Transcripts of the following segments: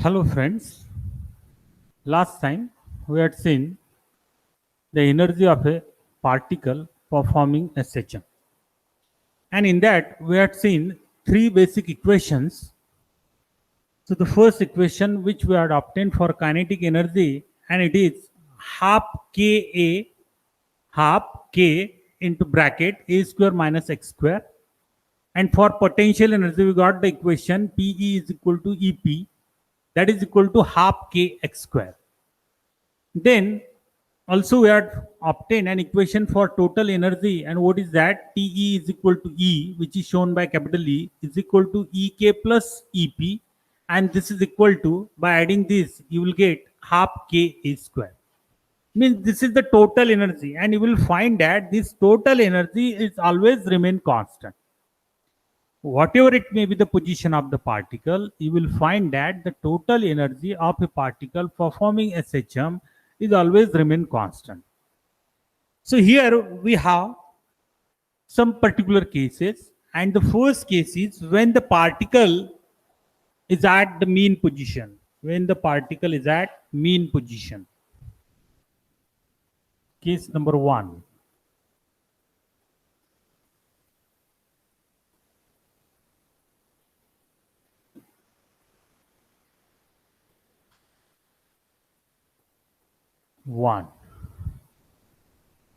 Hello friends, last time we had seen the energy of a particle performing a SHM, and in that we had seen three basic equations. So the first equation which we had obtained for kinetic energy, and it is half k into bracket a square minus x square, and for potential energy we got the equation PE is equal to EP, that is equal to half k x square. Then also we had obtained an equation for total energy, and what is that? TE is equal to E, which is shown by capital E, is equal to EK plus EP, and this is equal to, by adding this you will get half K A square. Means this is the total energy, and you will find that this total energy is always remain constant. Whatever it may be the position of the particle, you will find that the total energy of a particle performing SHM is always remain constant. So here we have some particular cases, and the first case is when the particle is at the mean position. When the particle is at mean position. Case number 1.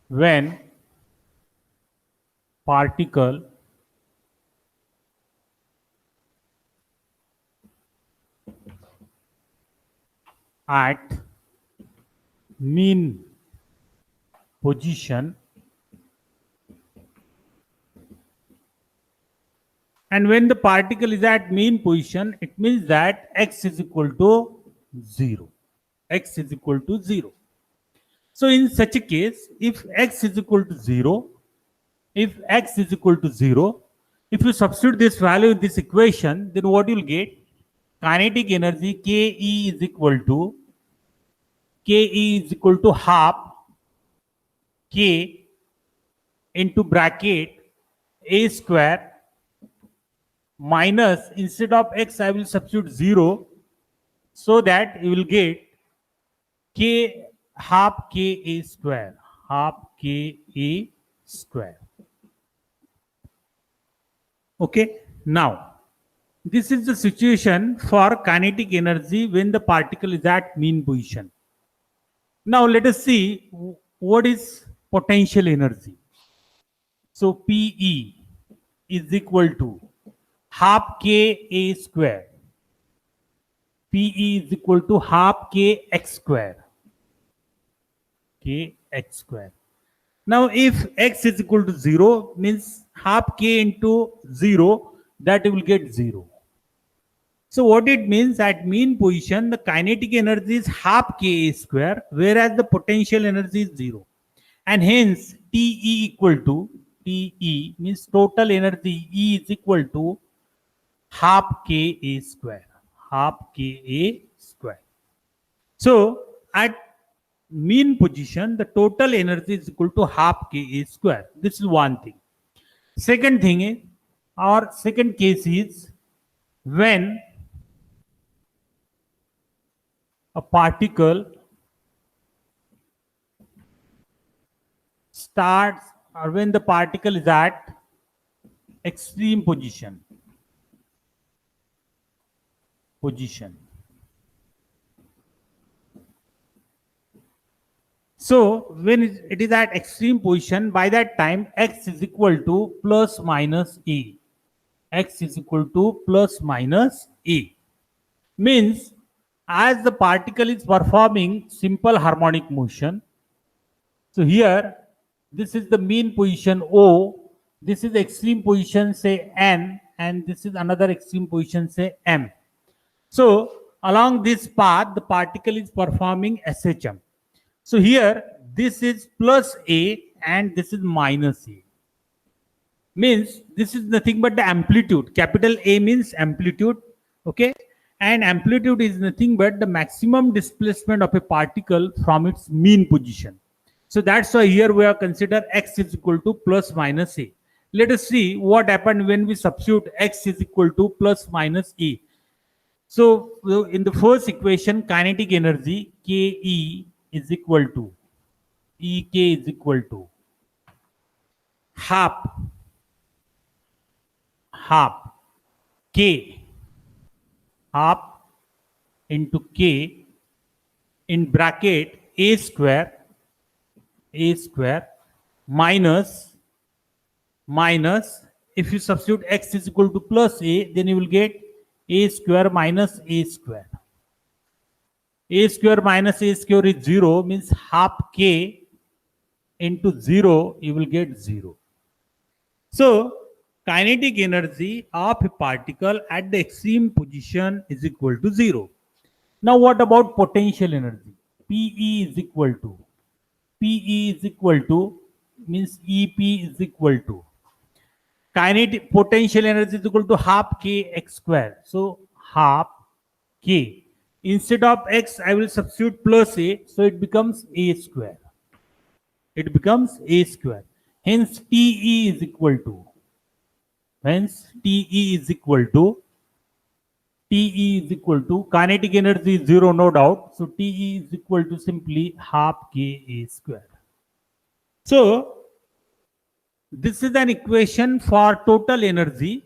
When particle at mean position, and when the particle is at mean position, it means that x is equal to 0. X is equal to 0. So in such a case, if x is equal to 0, if you substitute this value in this equation, then what you will get? Kinetic energy KE is equal to half K into bracket A square minus, instead of x I will substitute 0, so that you will get K half K A square. Okay, now this is the situation for kinetic energy when the particle is at mean position. Now let us see what is potential energy. So PE is equal to half K A square. PE is equal to half K x square. Now if x is equal to 0, means half K into 0, that you will get 0. So what it means, at mean position the kinetic energy is half K A square, whereas the potential energy is 0. And hence TE means total energy E is equal to half K A square. So at mean position, the total energy is equal to half K A square. This is one thing. Second thing is, our second case is when a particle starts, or when the particle is at extreme position. So when it is at extreme position, by that time x is equal to plus minus a. Means as the particle is performing simple harmonic motion. So here this is the mean position O, this is extreme position say N, and this is another extreme position say M. So along this path the particle is performing SHM. So here this is plus A and this is minus A. Means this is nothing but the amplitude. Capital A means amplitude, okay? And amplitude is nothing but the maximum displacement of a particle from its mean position. So that's why here we have considered x is equal to plus minus A. Let us see what happened when we substitute x is equal to plus minus A. So in the first equation, kinetic energy Ke is equal to Ek is equal to half K half into K in bracket A square minus if you substitute x is equal to plus a, then you will get a square minus a square. A square minus a square is 0, means half k into 0, you will get 0. So kinetic energy of a particle at the extreme position is equal to 0. Now what about potential energy? PE is equal to means EP is equal to kinetic potential energy is equal to half k x square. So half k. Instead of x, I will substitute plus a, so it becomes a square. It becomes a square. Hence TE is equal to. Hence TE is equal to. TE is equal to kinetic energy is 0, no doubt. So TE is equal to simply half k a square. So this is an equation for total energy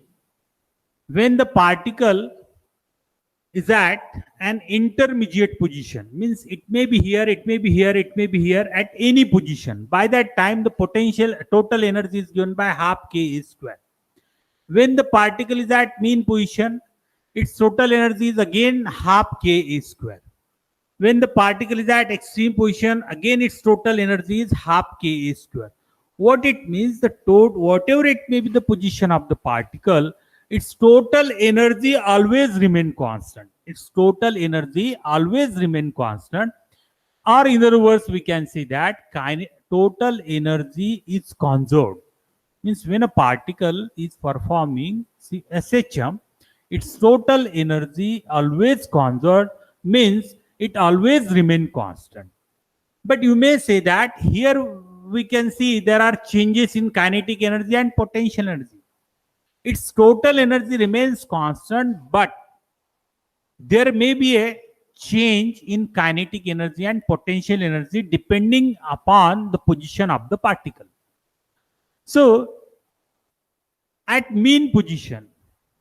when the particle is at an intermediate position. Means it may be here, it may be here, it may be here, at any position. By that time the potential total energy is given by half k square. When the particle is at mean position, its total energy is again half k square. When the particle is at extreme position, again its total energy is half k square. What it means, the whatever it may be the position of the particle, its total energy always remain constant. Its total energy always remain constant. Or in other words, we can say that total energy is conserved. Means when a particle is performing SHM, its total energy always conserved, means it always remain constant. But you may say that here we can see there are changes in kinetic energy and potential energy. Its total energy remains constant, but there may be a change in kinetic energy and potential energy depending upon the position of the particle. So at mean position,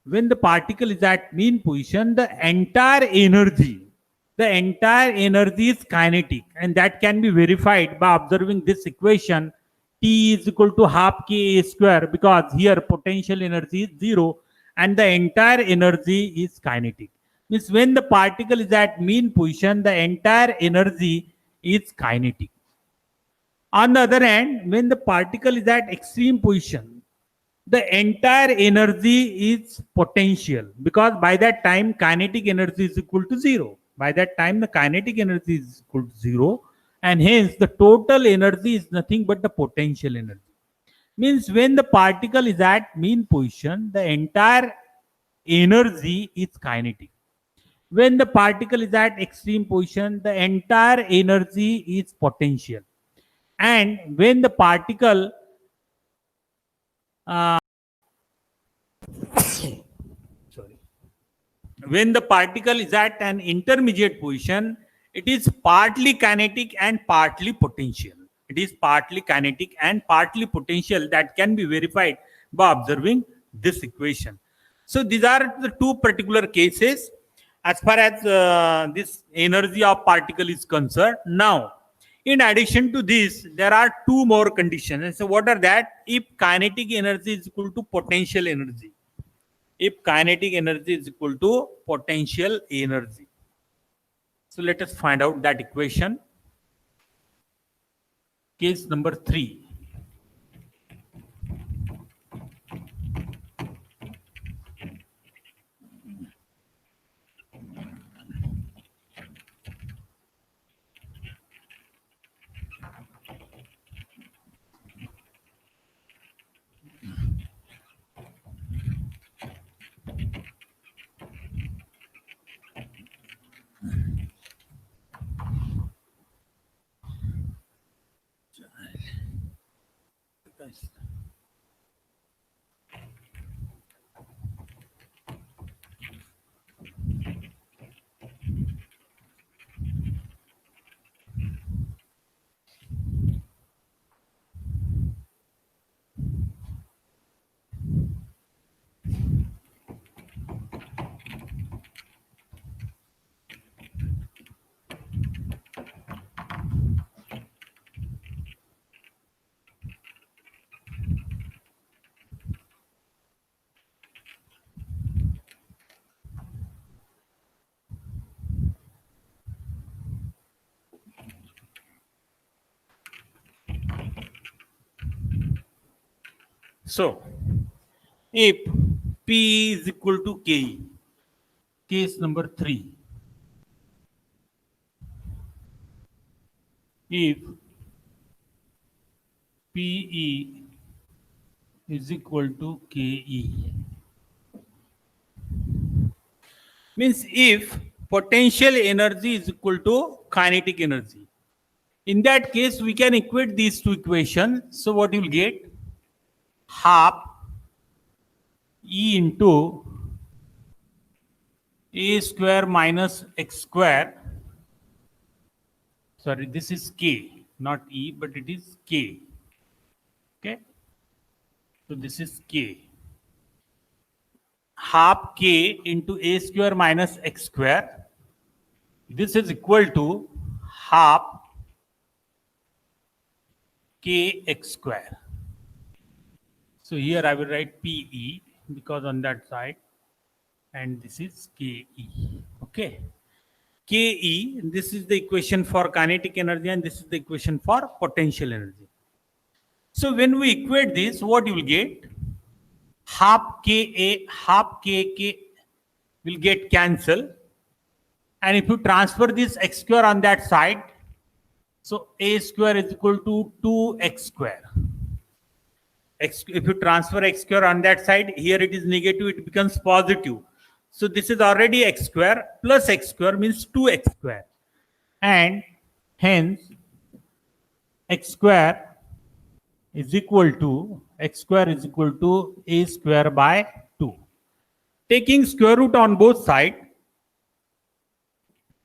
when the particle is at mean position, the entire energy is kinetic, and that can be verified by observing this equation. T is equal to half k a square, because here potential energy is 0 and the entire energy is kinetic. Means when the particle is at mean position, the entire energy is kinetic. On the other hand, when the particle is at extreme position, the entire energy is potential, because by that time kinetic energy is equal to 0. By that time the kinetic energy is equal to 0, and hence the total energy is nothing but the potential energy. Means when the particle is at mean position, the entire energy is kinetic. When the particle is at extreme position, the entire energy is potential. And when the particle when the particle is at an intermediate position, it is partly kinetic and partly potential. It is partly kinetic and partly potential, that can be verified by observing this equation. So these are the two particular cases as far as this energy of particle is concerned. Now, in addition to this, there are two more conditions. And so what are that? If kinetic energy is equal to potential energy. If kinetic energy is equal to potential energy. So let us find out that equation. Case number 3. So if P is equal to Ke, case number 3, if PE is equal to Ke, means if potential energy is equal to kinetic energy. In that case, we can equate these two equations. So what you will get? Half E into A square minus X square. Sorry, this is K, not E, but it is K. Okay. So this is K. Half K into A square minus X square. This is equal to half Kx square. So here I will write PE because on that side, and this is Ke. Okay. Ke, this is the equation for kinetic energy and this is the equation for potential energy. So when we equate this, what you will get? Half Ka, half Kk will get cancelled. And if you transfer this x square on that side, so A square is equal to 2x square. If you transfer x square on that side, here it is negative, it becomes positive. So this is already x square plus x square means 2x square. And hence x square is equal to A square by 2. Taking square root on both sides,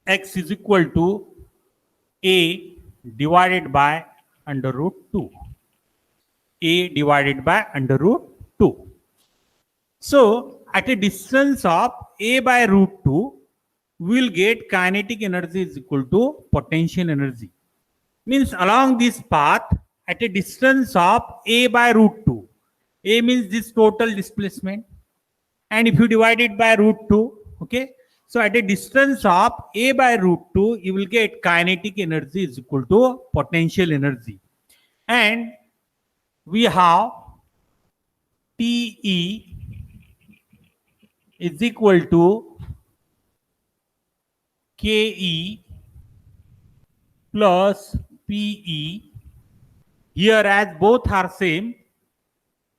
x is equal to A divided by under root 2. A divided by under root 2. So at a distance of A by root 2, we will get kinetic energy is equal to potential energy. Means along this path, at a distance of A by root 2, A means this total displacement. And if you divide it by root 2, okay, so at a distance of A by root 2, you will get kinetic energy is equal to potential energy. And we have TE is equal to Ke plus Pe. Here as both are same,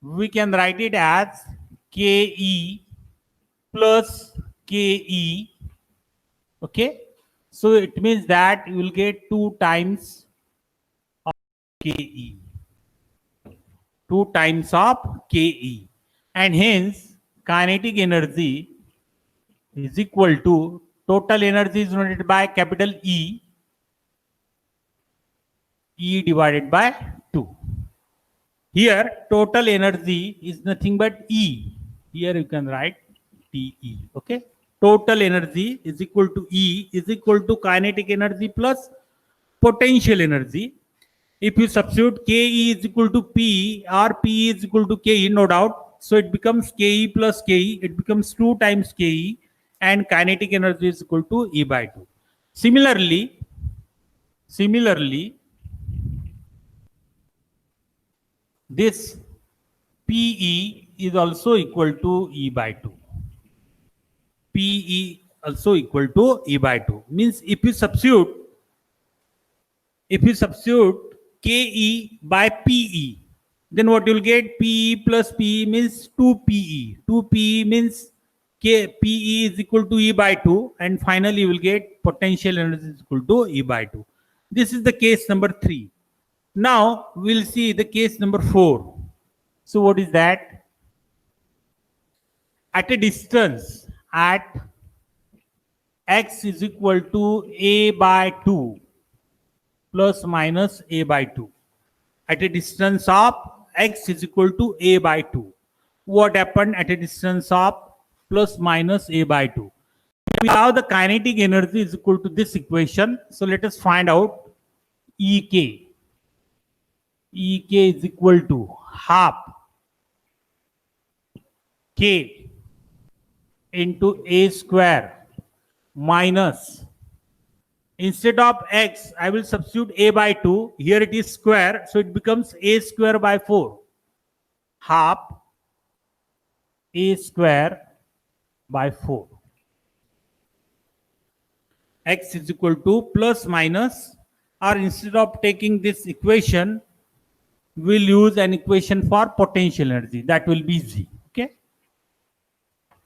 we can write it as Ke plus Ke. Okay. So it means that you will get 2 times of Ke. 2 times of Ke. And hence kinetic energy is equal to total energy is denoted by capital E, E divided by 2. Here total energy is nothing but E. Here you can write TE. Okay. Total energy is equal to E is equal to kinetic energy plus potential energy. If you substitute Ke is equal to P or P is equal to Ke, no doubt. So it becomes Ke plus Ke. It becomes 2 times Ke, and kinetic energy is equal to E by 2. Similarly, this PE is also equal to E by 2. PE also equal to E by 2. Means if you substitute Ke by Pe, then what you will get? Pe plus Pe means 2Pe. 2Pe means Pe is equal to E by 2, and finally you will get potential energy is equal to E by 2. This is the case number 3. Now we'll see the case number 4. So what is that? At a distance at x is equal to A by 2 plus minus A by 2. At a distance of x is equal to A by 2. What happened at a distance of plus minus A by 2? We have the kinetic energy is equal to this equation. So let us find out Ek. Ek is equal to half K into A square minus, instead of x, I will substitute A by 2. Here it is square, so it becomes A square by 4. half a square by 4. X is equal to plus minus, or instead of taking this equation, we'll use an equation for potential energy. That will be Z. Okay.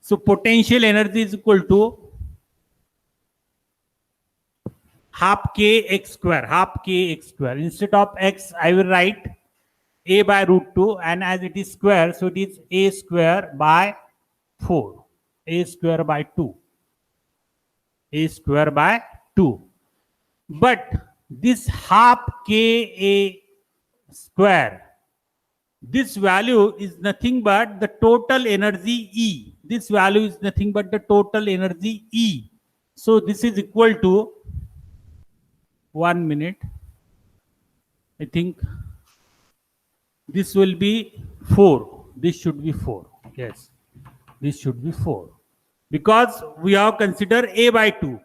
So potential energy is equal to half k x square, half k x square. Instead of x, I will write a by root 2, and as it is square, so it is a square by 4, a square by 2, a square by 2. But this half k a square, this value is nothing but the total energy E. This value is nothing but the total energy E. So this is equal to, 1 minute, I think this will be 4. This should be 4. Yes, this should be 4. Because we have considered a by 2.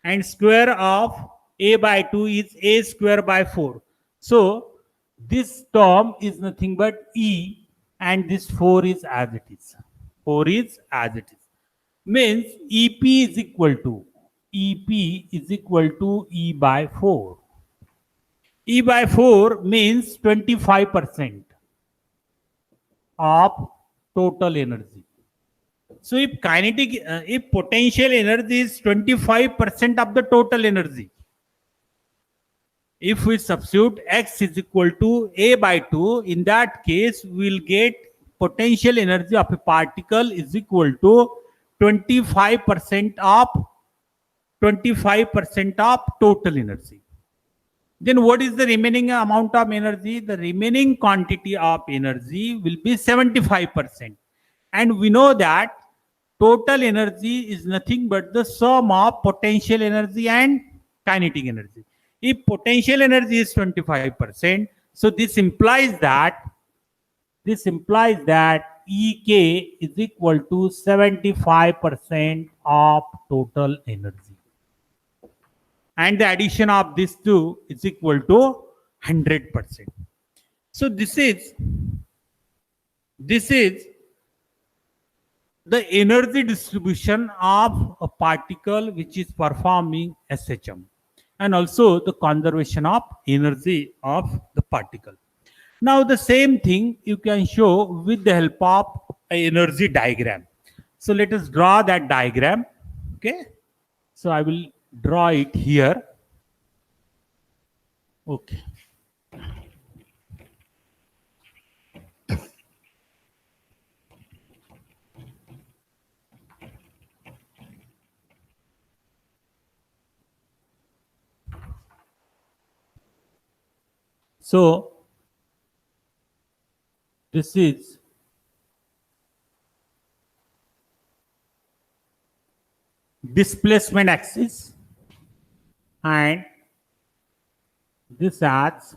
And square of a by 2 is a square by 4. So this term is nothing but E, and this 4 is as it is. 4 is as it is. Means EP is equal to, EP is equal to E by 4. E by 4 means 25% of total energy. So if if potential energy is 25% of the total energy, if we substitute x is equal to a by 2, in that case we will get potential energy of a particle is equal to 25% of total energy. Then what is the remaining amount of energy? The remaining quantity of energy will be 75%. And we know that total energy is nothing but the sum of potential energy and kinetic energy. If potential energy is 25%, so this implies that Ek is equal to 75% of total energy. And the addition of these two is equal to 100%. So this is the energy distribution of a particle which is performing SHM, and also the conservation of energy of the particle. Now the same thing you can show with the help of an energy diagram. So let us draw that diagram. Okay. So I will draw it here. Okay. So this is displacement axis, and this as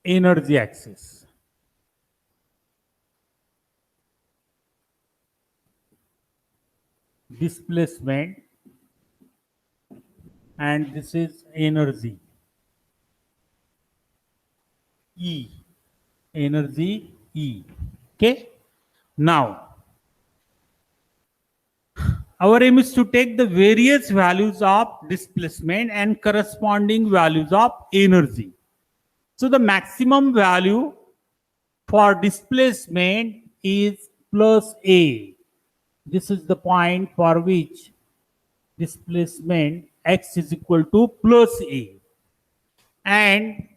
energy axis. Displacement, and this is energy E, energy E. Okay. Now our aim is to take the various values of displacement and corresponding values of energy. So the maximum value for displacement is plus A. This is the point for which displacement x is equal to plus A. And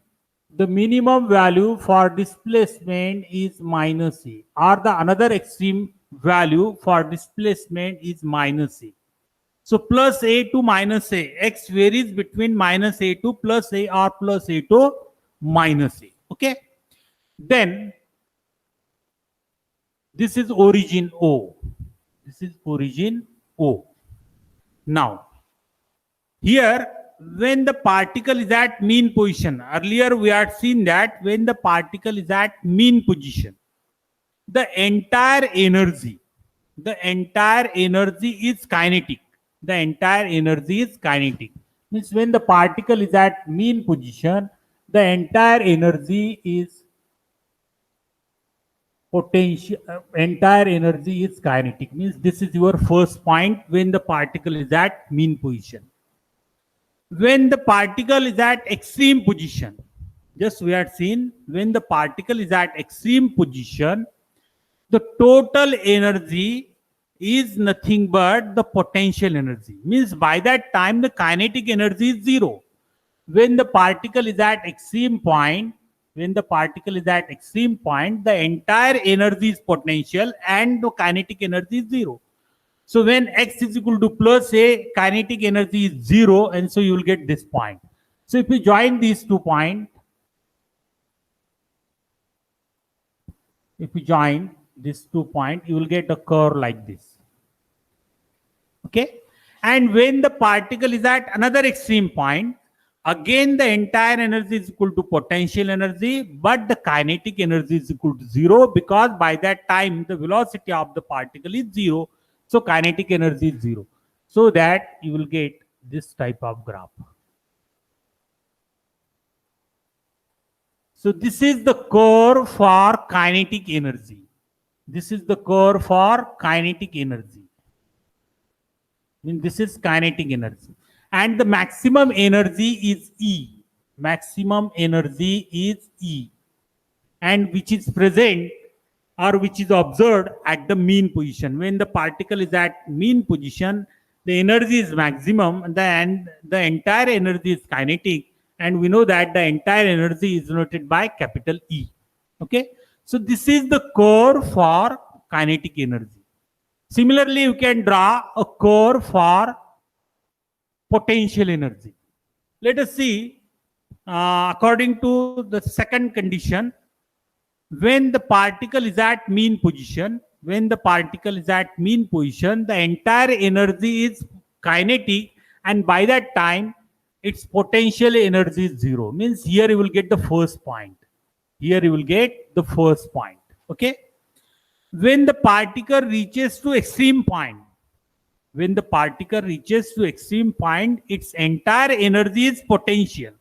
the minimum value for displacement is minus A, or the another extreme value for displacement is minus A. So plus A to minus A, x varies between minus A to plus A or plus A to minus A. Okay. Then this is origin O. This is origin O. Now here, when the particle is at mean position, earlier we had seen that when the particle is at mean position, the entire energy is kinetic. The entire energy is kinetic. Means when the particle is at mean position, the entire energy is potential, entire energy is kinetic. Means this is your first point when the particle is at mean position. When the particle is at extreme position, just we had seen, when the particle is at extreme position, the total energy is nothing but the potential energy. Means by that time the kinetic energy is zero. When the particle is at extreme point, when the particle is at extreme point, the entire energy is potential and the kinetic energy is zero. So when x is equal to plus a, kinetic energy is zero, and so you will get this point. So if you join these 2 points, if you join these 2 points, you will get a curve like this. Okay? And when the particle is at another extreme point, again the entire energy is equal to potential energy, but the kinetic energy is equal to zero, because by that time the velocity of the particle is zero, so kinetic energy is zero. So that you will get this type of graph. So this is the curve for kinetic energy. This is the curve for kinetic energy. I mean, this is kinetic energy. And the maximum energy is E. Maximum energy is E. And which is present or which is observed at the mean position. When the particle is at mean position, the energy is maximum and the entire energy is kinetic. And we know that the entire energy is denoted by capital E. Okay. So this is the curve for kinetic energy. Similarly, you can draw a curve for potential energy. Let us see, according to the second condition, when the particle is at mean position, when the particle is at mean position, the entire energy is kinetic, and by that time, its potential energy is zero. Means here you will get the first point. Here you will get the first point. Okay. When the particle reaches to extreme point, when the particle reaches to extreme point, its entire energy is potential,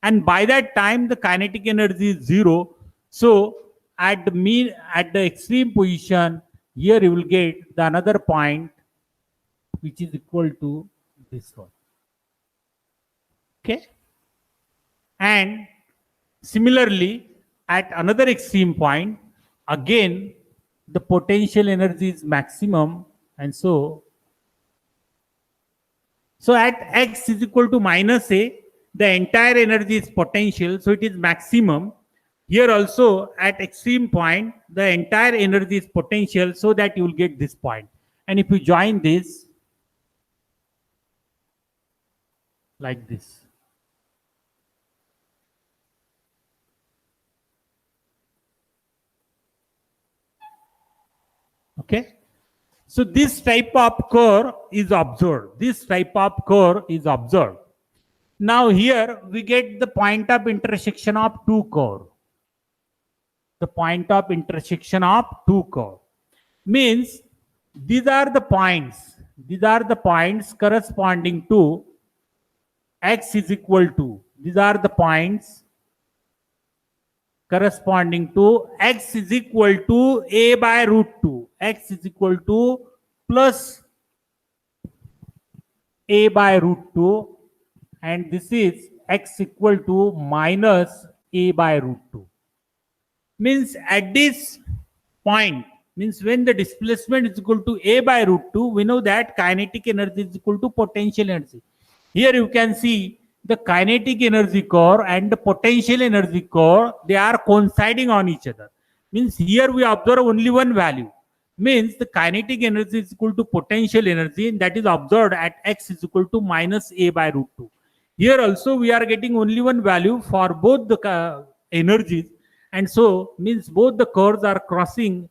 and by that time the kinetic energy is zero. So at the extreme position, here you will get the another point which is equal to this one. Okay. And similarly, at another extreme point, again the potential energy is maximum, and so at x is equal to minus a, the entire energy is potential, so it is maximum. Here also at extreme point, the entire energy is potential, so that you will get this point. And if you join this like this, okay. So this type of curve is observed. This type of curve is observed. Now here we get the point of intersection of two curves. The point of intersection of two curves means these are the points. These are the points corresponding to x is equal to. These are the points corresponding to x is equal to a by root 2. X is equal to plus a by root 2, and this is x equal to minus a by root 2. Means at this point, means when the displacement is equal to a by root 2, we know that kinetic energy is equal to potential energy. Here you can see the kinetic energy curve and the potential energy curve, they are coinciding on each other. Means here we observe only one value. Means the kinetic energy is equal to potential energy, and that is observed at x is equal to minus a by root 2. Here also we are getting only one value for both the energies, and so means both the curves are crossing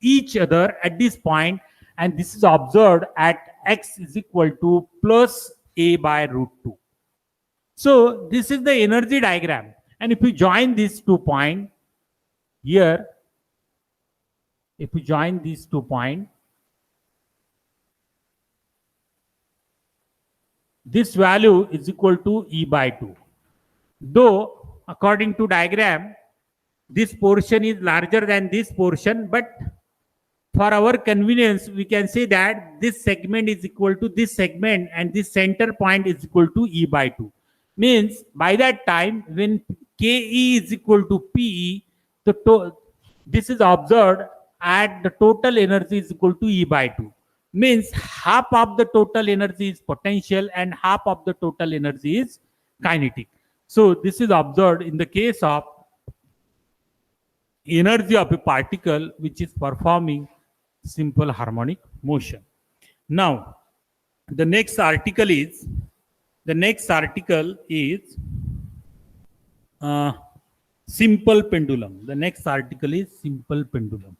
each other at this point, and this is observed at x is equal to plus a by root 2. So this is the energy diagram, and if you join these 2 points here, if you join these 2 points, this value is equal to E by 2. Though according to diagram, this portion is larger than this portion, but for our convenience, we can say that this segment is equal to this segment and this center point is equal to E by 2. Means by that time, when KE is equal to PE, this is observed at the total energy is equal to E by 2. Means half of the total energy is potential and half of the total energy is kinetic. So this is observed in the case of energy of a particle which is performing simple harmonic motion. Now, the next article is simple pendulum. The next article is simple pendulum.